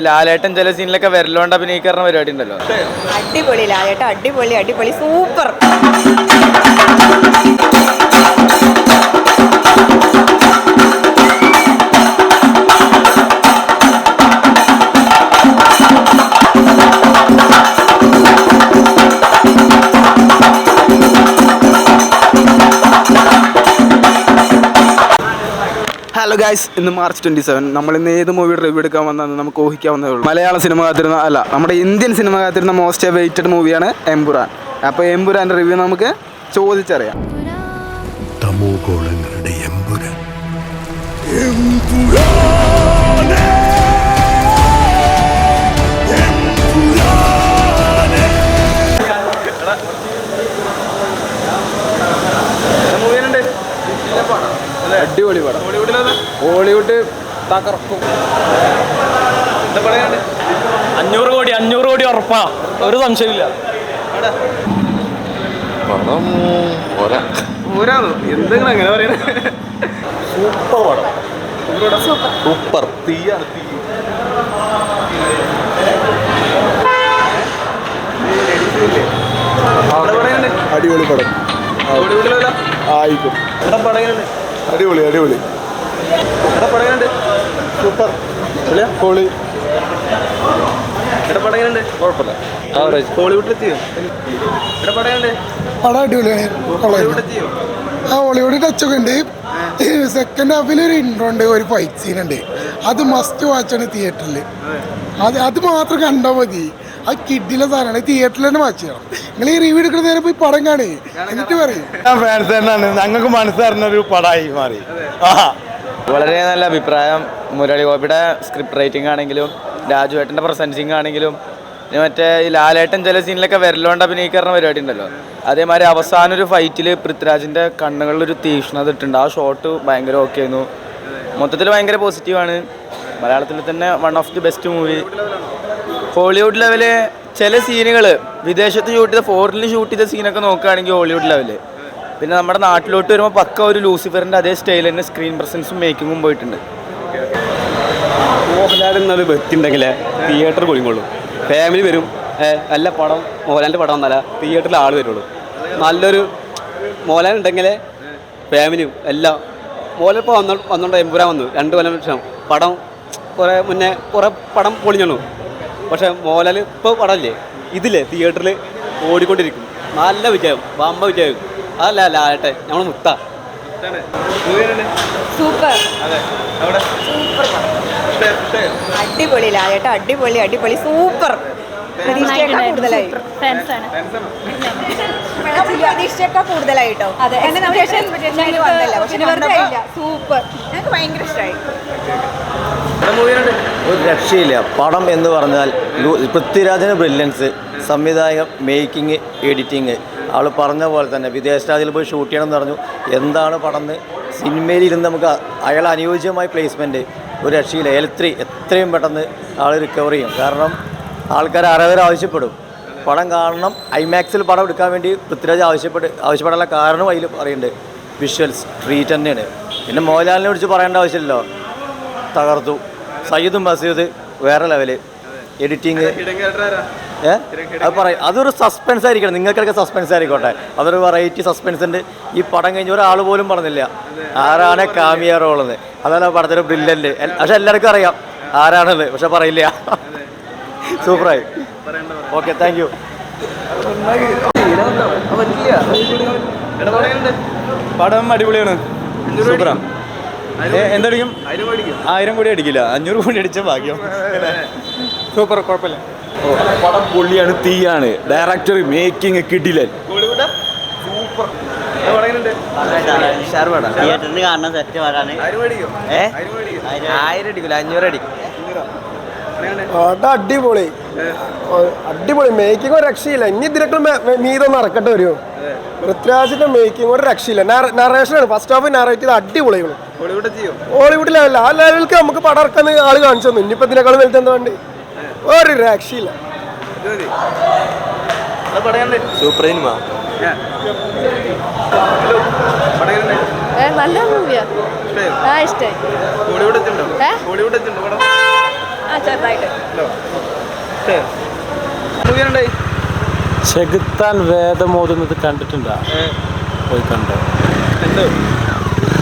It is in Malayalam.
ലാലേട്ടൻ ചില സീനിലൊക്കെ വിരലോണ്ട് അഭിനയിക്കുന്ന പരിപാടി ഉണ്ടല്ലോ. അടിപൊളി ലാലേട്ടൻ, അടിപൊളി അടിപൊളി സൂപ്പർ. ഹലോ ഗൈസ്, ഇന്ന് മാർച്ച് 27. നമ്മളിന്ന് ഏത് മൂവിയുടെ റിവ്യൂ എടുക്കാൻ വന്നതെന്ന് നമുക്ക് ഊഹിക്കാവുന്നതേ ഉള്ളൂ. മലയാള സിനിമ കാത്തിരുന്ന നമ്മുടെ ഇന്ത്യൻ സിനിമ കാത്തിരുന്ന മോസ്റ്റ് വെയിറ്റഡ് മൂവിയാണ് എമ്പുരാൻ. അപ്പോൾ എമ്പുരാൻ്റെ റിവ്യൂ നമുക്ക് ചോദിച്ചറിയാം. തമോഗോളങ്ങളുടെ എമ്പുരാൻ. അടിപൊളി പടം. ഹോളിവുഡ് തകർക്കും. 500 കോടി ഉറപ്പാ, ഒരു സംശയമില്ല. എന്തെങ്കിലും അങ്ങനെ പറയുന്നത്. സൂപ്പർ പടം, സൂപ്പർ തീയാണ്. അടിപൊളി പടം ആയിക്കും. അടിപൊളി അടിപൊളി സൂപ്പർ ഹോളി കുഴപ്പമില്ല. ഹോളിവുഡിലെത്തിയോ പടം അടിപൊളിയാണ്. ഹോളിവുഡ് ടച്ചൊക്കെ ഉണ്ട്. സെക്കൻഡ് ഹാഫിൽ ഒരു ഇൻട്രോ ഉണ്ട്, ഒരു ഫൈറ്റ് സീൻ ഉണ്ട്. അത് മസ്റ്റ് വാച്ചാണ് തിയേറ്ററിൽ. അത് മാത്രം കണ്ടാൽ മതി. ആ കിഡിലെ സാധനമാണ്. തിയേറ്ററിൽ തന്നെ വാച്ച് ചെയ്യണം. നിങ്ങൾ ഈ റിവ്യൂ എടുക്കുന്ന നേരം പോയി പടം കാണേ, എന്നിട്ട് പറയും. ഫാൻസ് തന്നെയാണ്, ഞങ്ങൾക്ക് മനസ്സറിഞ്ഞ ഒരു പടമായി മാറി. വളരെ നല്ല അഭിപ്രായം. മുരളി ഗോപിയുടെ സ്ക്രിപ്റ്റ് റൈറ്റിംഗ് ആണെങ്കിലും രാജുവേട്ടൻ്റെ പ്രസൻസിങ് ആണെങ്കിലും മറ്റേ ഈ ലാലേട്ടൻ ചില സീനിലൊക്കെ വിരലോണ്ട് അഭിനയിക്കുന്ന പരിപാടി ഉണ്ടല്ലോ. അതേമാതിരി അവസാനം ഒരു ഫൈറ്റിൽ പൃഥ്വിരാജിൻ്റെ കണ്ണുകളിലൊരു തീക്ഷ്ണത ഇട്ടുണ്ട്. ആ ഷോട്ട് ഭയങ്കര ഓക്കെ ആയിരുന്നു. മൊത്തത്തിൽ ഭയങ്കര പോസിറ്റീവാണ്. മലയാളത്തിൽ തന്നെ one of the best movie. Hollywood level ചില സീനുകൾ വിദേശത്ത് ഷൂട്ട് ചെയ്ത, ഫോറിനിൽ ഷൂട്ട് ചെയ്ത സീനൊക്കെ നോക്കുകയാണെങ്കിൽ ഹോളിവുഡ് ലെവല്. പിന്നെ നമ്മുടെ നാട്ടിലോട്ട് വരുമ്പോൾ പക്ക ഒരു ലൂസിഫറിൻ്റെ അതേ സ്റ്റൈൽ തന്നെ സ്ക്രീൻ പ്രസൻസും മേക്കിങ്ങും പോയിട്ടുണ്ട്. മോഹൻലാൽ എന്നൊരു വ്യക്തി ഉണ്ടെങ്കിൽ തിയേറ്റർ പൊളിങ്ങുള്ളൂ. ഫാമിലി വരും. നല്ല പടം, മോഹൻലാലിൻ്റെ പടം എന്നല്ല, തിയേറ്ററിൽ ആൾ വരുള്ളൂ. നല്ലൊരു മോഹൻലാൽ ഉണ്ടെങ്കിൽ ഫാമിലിയും എല്ലാം. മോഹൻലാൽ ഇപ്പോൾ വന്നുകൊണ്ട് എമ്പുരാൻ വന്നു 2 കൊല്ലം ശേഷം. പടം മുന്നേ കുറേ പടം പൊളിഞ്ഞു. പക്ഷേ മോഹൻലാൽ ഇപ്പോൾ പടമില്ലേ, ഇതില്ലേ തിയേറ്ററിൽ ഓടിക്കൊണ്ടിരിക്കും. നല്ല വിജയം, വമ്പ വിജയം. അതല്ല ലാട്ടെ നമ്മൾ മുത്ത സൂപ്പർ അടിപൊളി ലാലേട്ടൻ, അടിപൊളി അടിപൊളി സൂപ്പർ. പ്രതീക്ഷയേക്കാൾ കൂടുതലായിട്ടോ. സൂപ്പർ, ഞങ്ങൾക്ക് ഭയങ്കര ഇഷ്ടമായി. ഒരു രക്ഷയില്ല പടം എന്ന് പറഞ്ഞാൽ. പൃഥ്വിരാജിന് ബ്രില്യൻസ്, സംവിധായകൻ, മേക്കിങ്, എഡിറ്റിങ്. അവൾ പറഞ്ഞ പോലെ തന്നെ വിദേശ രാജ്യത്തിൽ പോയി ഷൂട്ട് ചെയ്യണം എന്ന് പറഞ്ഞു. എന്താണ് പടം എന്ന് സിനിമയിൽ ഇരുന്ന് നമുക്ക് അയാൾ അനുയോജ്യമായ പ്ലേസ്മെൻറ്റ്. ഒരു രക്ഷയില്ല. എത്രയും പെട്ടെന്ന് ആൾ റിക്കവർ ചെയ്യും. കാരണം ആൾക്കാർ ആരാധകർ ആവശ്യപ്പെടും പടം കാണണം. ഐമാക്സിൽ പടം എടുക്കാൻ വേണ്ടി പൃഥ്വിരാജ് ആവശ്യപ്പെടാനുള്ള കാരണം അതിൽ പറയുന്നുണ്ട്. വിഷ്വൽസ് ട്രീറ്റ് തന്നെയാണ്. പിന്നെ മോഹൻലാലിനെ കുറിച്ച് പറയേണ്ട ആവശ്യമില്ലല്ലോ, തകർത്തു. സയ്യിദും മസീദ് വേറെ ലെവല്. എഡിറ്റിങ് അത് പറയും. അതൊരു സസ്പെൻസ് ആയിരിക്കണം. നിങ്ങൾക്കൊക്കെ സസ്പെൻസ് ആയിക്കോട്ടെ, അതൊരു വെറൈറ്റി സസ്പെൻസ് ഉണ്ട്. ഈ പടം കഴിഞ്ഞ ഒരാൾ പോലും പറഞ്ഞില്ല ആരാണ് കാമിയ റോളെന്ന്. അതാണ് പടത്തിന് ബ്രില്യൻ്റ്. പക്ഷെ എല്ലാവർക്കും അറിയാം ആരാണത്, പക്ഷെ പറയില്ല. സൂപ്പറായി. Okay, thank you. പടം അടിപൊളിയാണ്, സൂപ്പറാണ്. എന്തടിക്കും? 1000 കോടി അടിക്കില്ല, 500 കോടി അടിച്ച ഭാഗ്യം. സൂപ്പർ, കുഴപ്പമില്ല. പടം പൊള്ളിയാണ്, തീയാണ്. ഡയറക്ടർ, മേക്കിംഗ് കിടിലൻ. തിയേറ്ററിന് കാണണം. സെറ്റ് വരാണ് 1000 അടിക്കില്ല, 500 അടിക്കും. അടിപൊളി അടിപൊളി മേക്കിംഗ് ഒരു രക്ഷയില്ല. ഇനി ഇതിനൊക്കെ മീതൊന്നും ഇറക്കട്ടെ വരുമോ? പൃഥ്വിരാജിന്റെ മേക്കിംഗ് ഒരു രക്ഷയില്ല. നറേഷനാണ് ഫസ്റ്റ് ഹാഫ് നറേറ്റ് ചെയ്ത് അടിപൊളിയാണ്. ഹോളിവുഡ് ലെവലില്ല, ആ ലെവലിലേക്ക് നമുക്ക് പടം ഇറക്കുന്ന ആള് കാണിച്ചു തന്നു. ഇനിയിപ്പോൾ ഇതിനേക്കാളും വലുത് എന്താ വേണ്ടി? ഒരു രക്ഷയില്ല. Super cinema. നല്ല മൂവിയാ ആ ഇഷ്ടമായി ആ ചെറുതായിട്ട് ചെകുത്താൻ വേദമോതുന്നത് കണ്ടിട്ടുണ്ടോ? പോയി കണ്ടോ?